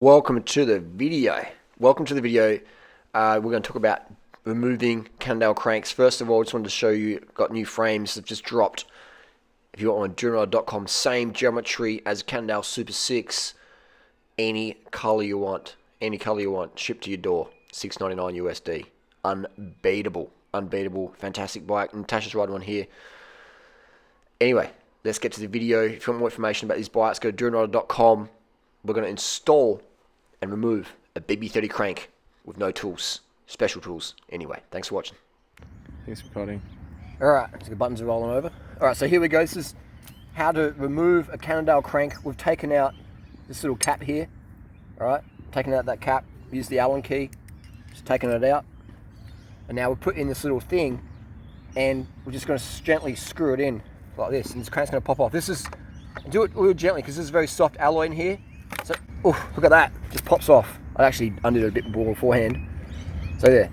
Welcome to the video. We're going to talk about removing Cannondale cranks. First of all, I just wanted to show you, got new frames that just dropped. If you want on durianrider.com, same geometry as Cannondale Super 6. Any color you want, shipped to your door. $6.99 USD. Unbeatable, fantastic bike. Natasha's riding one here. Anyway, let's get to the video. If you want more information about these bikes, go to durianrider.com. We're going to install and remove a BB30 crank with no tools, special tools. Anyway, thanks for watching. Thanks for recording. Alright, so the buttons are rolling over. Alright, so here we go. This is how to remove a Cannondale crank. We've taken out this little cap here. Alright, taken out that cap, use the Allen key, just taking it out. And now we're putting in this little thing and we're just going to gently screw it in like this, and this crank's going to pop off. This is, do it real gently because this is very soft alloy in here. So, oh, look at that, just pops off. I actually undid it a bit more beforehand. So there,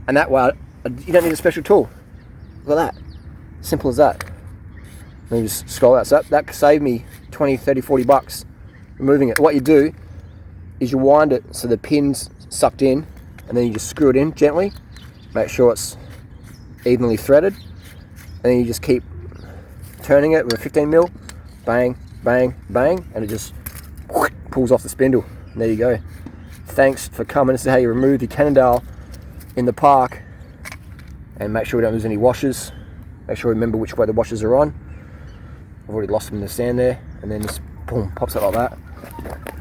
and that way, you don't need a special tool. Look at that, simple as that. Let me just scroll out. So that saved me 20, 30, 40 bucks removing it. What you do is you wind it so the pin's sucked in, and then you just screw it in gently. Make sure it's evenly threaded, and then you just keep turning it with a 15 mil, bang, bang, bang, and it just pulls off the spindle. And there you go. Thanks for coming. This is how you remove your Cannondale in the park, and make sure we don't lose any washers. Make sure we remember which way the washers are on. I've already lost them in the sand there, and then just boom, pops it like that.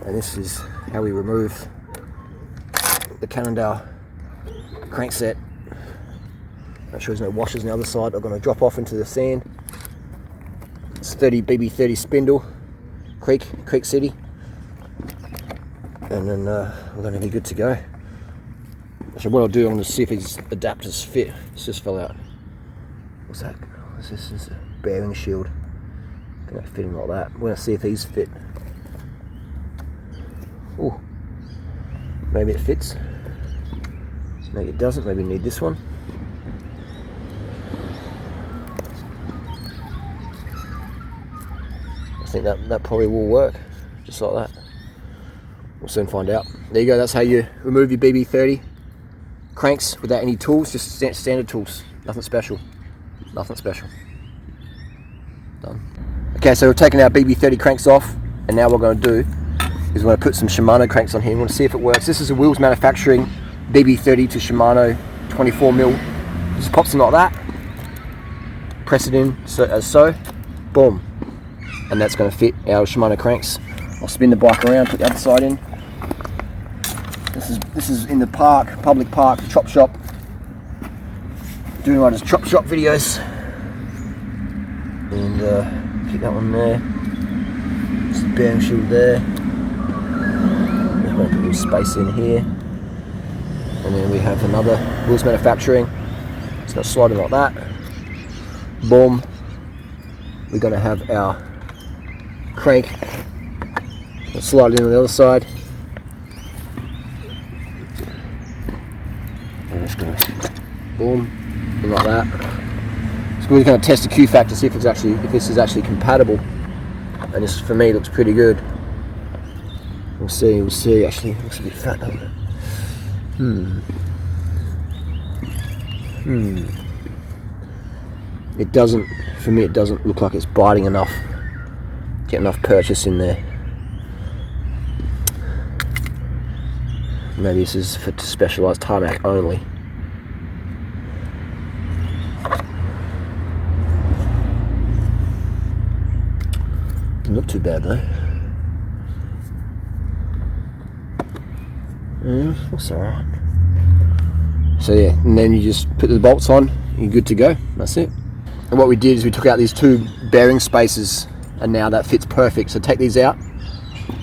And this is how we remove the Cannondale crank set. Make sure there's no washers on the other side. I'm going to drop off into the sand. It's 30 BB30 spindle, Creek City, and then we're going to be good to go. So what I'll do, I'm going to see if these adapters fit. This just fell out. What's that? What's this? This is a bearing shield. Going to fit in like that. We're going to see if these fit. Oh, maybe it fits. Maybe it doesn't. Maybe we need this one. I think that probably will work, just like that. We'll soon find out. There you go, that's how you remove your BB30 cranks without any tools, just standard tools. Nothing special. Done. Okay, so we've taken our BB30 cranks off, and now what we're going to do is we're going to put some Shimano cranks on here. We want to see if it works. This is a Wheels Manufacturing BB30 to Shimano 24 mil. Just pops in like that. Press it in so. Boom. And that's going to fit our Shimano cranks. I'll spin the bike around, put the other side in. This is in the park, public park, chop shop. Doing Rider's chop shop videos. And keep that one there. Just the bearing shield there. Just going to put a little space in here. And then we have another Wheels Manufacturing. It's going to slide in like that. Boom. We're going to have our crank. Let's slide it in on the other side. And just going to boom, and like that. So we're going to test the Q factor, see if this is actually compatible. And this, for me, looks pretty good. We'll see. Actually, it looks a bit fat, doesn't it? It doesn't. For me, it doesn't look like it's biting enough. Get enough purchase in there. Maybe this is for specialised tarmac only. Not too bad though. That's alright. So yeah, and then you just put the bolts on, you're good to go. That's it. And what we did is we took out these two bearing spaces, and now that fits perfect. So take these out.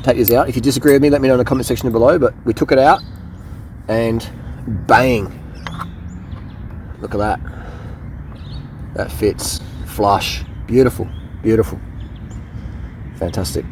If you disagree with me, let me know in the comment section below, but we took it out and bang, look at that. That fits flush. Beautiful. Fantastic.